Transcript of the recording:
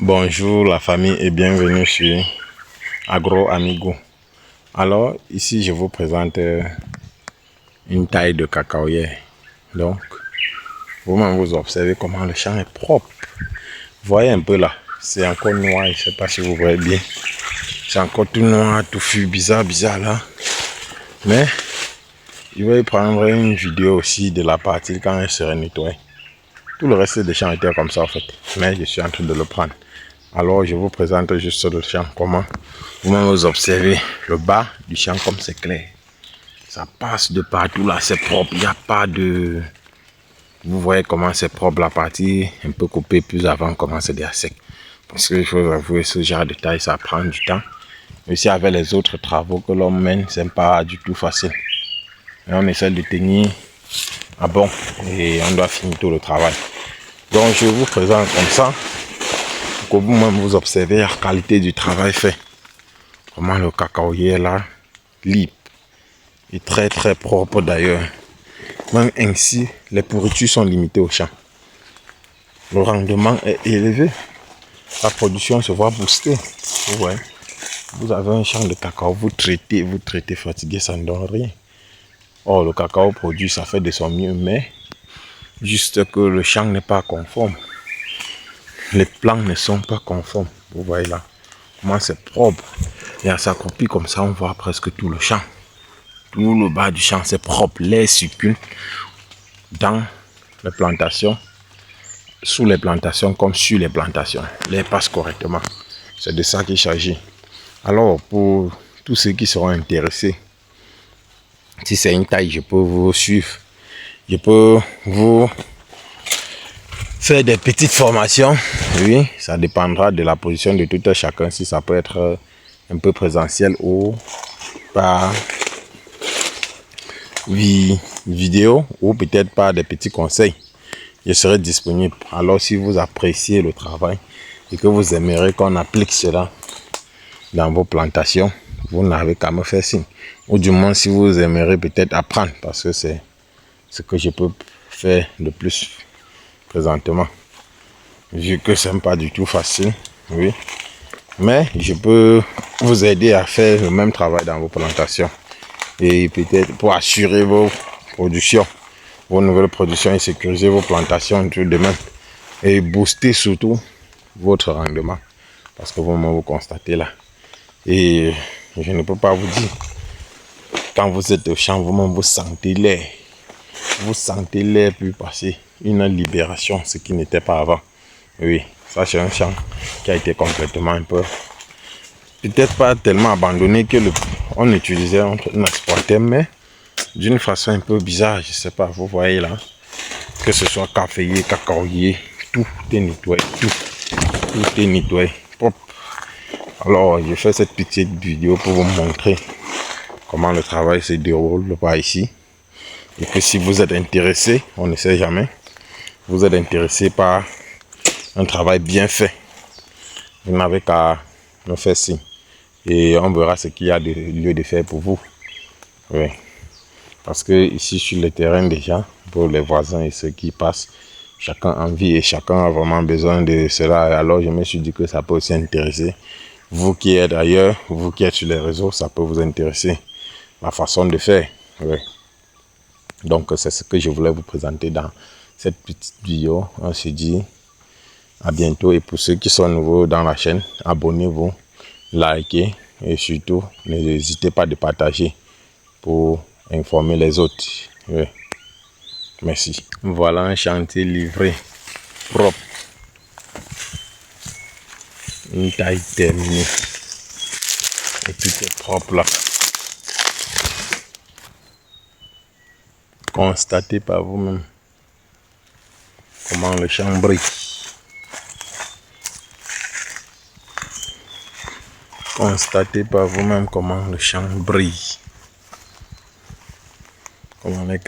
Bonjour la famille et bienvenue sur Agro Amigo. Alors ici je vous présente une taille de cacaoyer. Donc vous-même vous observez comment le champ est propre. Vous voyez un peu là, c'est encore noir, je ne sais pas si vous voyez bien. C'est encore tout noir, tout fut bizarre là. Mais je vais prendre une vidéo aussi de la partie quand elle serait nettoyée. Tout le reste des champs était comme ça en fait, mais je suis en train de le prendre. Alors je vous présente juste le champ, comment vous-même vous observez le bas du champ comme c'est clair. Ça passe de partout là, c'est propre, il n'y a pas de... Vous voyez comment c'est propre la partie un peu coupée plus avant, comment c'est déjà sec. Parce qu'il faut avouer, ce genre de taille, ça prend du temps. Mais si avec les autres travaux que l'on mène, c'est pas du tout facile. Et on essaie de tenir à bon et on doit finir tout le travail. Donc je vous présente comme ça, pour que vous-même vous observez la qualité du travail fait. Comment le cacaoyer est là, libre et très propre d'ailleurs. Même ainsi, les pourritures sont limitées au champ. Le rendement est élevé. La production se voit booster. Vous voyez, vous avez un champ de cacao, vous traitez fatigué, ça ne donne rien. Or, le cacao produit, ça fait de son mieux, mais juste que le champ n'est pas conforme. Les plants ne sont pas conformes. Vous voyez là, comment c'est propre. Et à s'accroupir comme ça, on voit presque tout le champ. Tout le bas du champ, c'est propre. L'air circule dans les plantations, sous les plantations comme sur les plantations. L'air passe correctement. C'est de ça qu'il s'agit. Alors, pour tous ceux qui seront intéressés, si c'est une taille, je peux vous suivre. Je peux vous faire des petites formations. Oui, ça dépendra de la position de tout un chacun. Si ça peut être un peu présentiel ou par vidéo ou peut-être par des petits conseils, je serai disponible. Alors si vous appréciez le travail et que vous aimeriez qu'on applique cela dans vos plantations, vous n'avez qu'à me faire signe. Ou du moins si vous aimeriez peut-être apprendre, parce que c'est ce que je peux faire de plus présentement, vu que ce n'est pas du tout facile. Oui, mais je peux vous aider à faire le même travail dans vos plantations et peut-être pour assurer vos productions, vos nouvelles productions et sécuriser vos plantations tout de même et booster surtout votre rendement, parce que vous constatez là. Et je ne peux pas vous dire, quand vous êtes au champ, vous-même vous sentez l'air. Vous sentez l'air plus passer, une libération, ce qui n'était pas avant. Oui, ça c'est un champ qui a été complètement un peu, peut-être pas tellement abandonné que on utilisait, on exploitait, mais d'une façon un peu bizarre, je sais pas, vous voyez là, que ce soit caféier, cacaoyer, tout est nettoyé, tout est nettoyé, propre. Alors, je fais cette petite vidéo pour vous montrer comment le travail se déroule par ici. Et que si vous êtes intéressé, on ne sait jamais, vous êtes intéressé par un travail bien fait, vous n'avez qu'à me faire signe. Et on verra ce qu'il y a de lieu de faire pour vous. Oui. Parce que ici sur le terrain déjà, pour les voisins et ceux qui passent, chacun a envie et chacun a vraiment besoin de cela. Alors je me suis dit que ça peut aussi intéresser. Vous qui êtes ailleurs, vous qui êtes sur les réseaux, ça peut vous intéresser. La façon de faire. Oui. Donc c'est ce que je voulais vous présenter dans cette petite vidéo. On se dit à bientôt. Et pour ceux qui sont nouveaux dans la chaîne, abonnez-vous, likez et surtout n'hésitez pas de partager pour informer les autres. Oui. Merci. Voilà un chantier livré, propre, une taille terminée et tout est propre là. Constatez par vous-même comment le champ brille. Constatez par vous-même comment le champ brille. Comment les